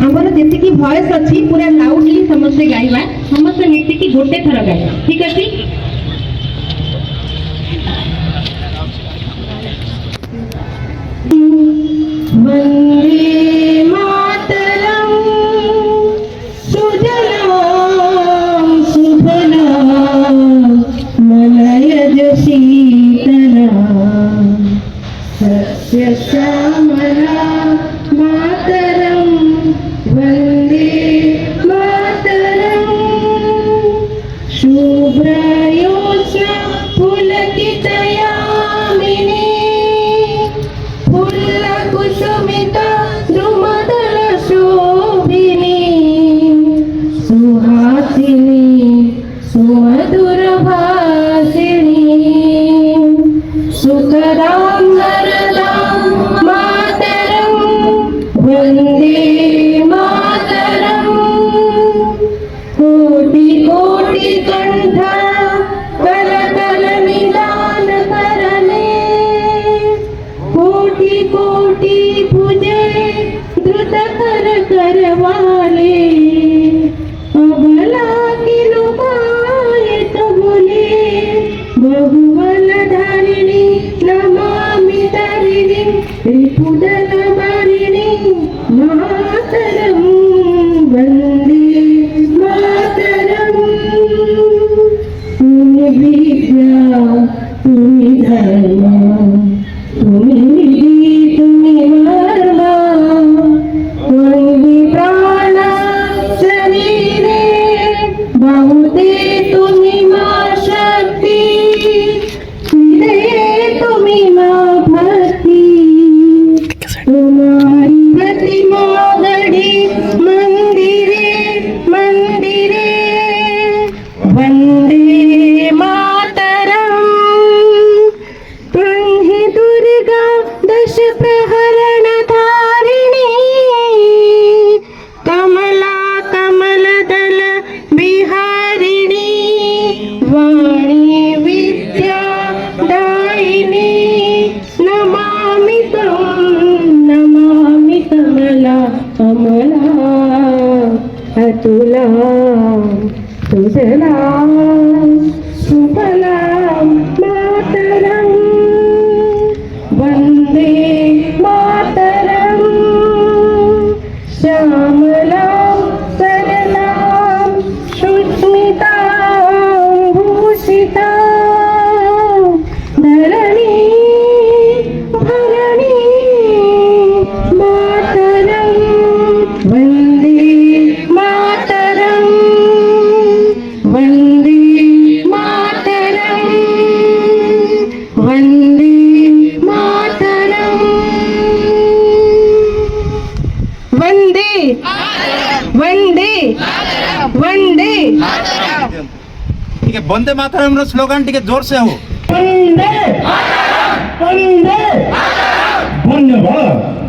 आमर जी भॉइस अच्छी पूरा लाउडली समस्ते गाइबा समस्त मिसिकी गोटे थर गाइबा ठीक अच्छे। वंदे मातरम सुजलाम सुफलाम मलयज शीतलाम सस्य श्यामला मातरम वंदे मातरम शुभ्रयोत्स्ना पुलकितयामिनी फुल्लकुसुमिता द्रुमदल शोभिनी सुहासिनी सुमधुरभाषिणी सुखदां वरदां मातरं वन्दे मातरं कोटि कोटि कंठ कलकलनिदान करणे कोटि कोटि पूजे द्रुत कर करवाले अबला की लुभायित बोले बहुबल धारिणी नमामि तारिणी रिपुदल वारिणी मातरं वन्दे मातरं तुम्ही विद्या तुम्ही धर्म तुम्ही निधी तुम्ही मर्म तुम्ही प्राण शरीरे बहुते तुम्ही मा शक्ती हृदये तुम्ही मा भक्ती तुम्हारी प्रतिमा घडी मंदिरे मंदिरे वंदे मातरम त्वं दुर्गा दश प्रहरण धारिणी कमला कमलदल बिहारिणी वाणी विद्या दायिनी नमामि कमला कमला अतुला सुजला सुफला मातरं वन्दे मातरं श्यामलां सरलां सुस्मितां भूषितां धरणी भरणी मातरं वन्दे मातरं वन्दे मातरं वन्दे मातरं वन्दे वन्दे वन्दे ठीक है वंदे मातरम रो स्लोगन ठीक है जोर से हो वन्दे वन्दे धन्यवाद।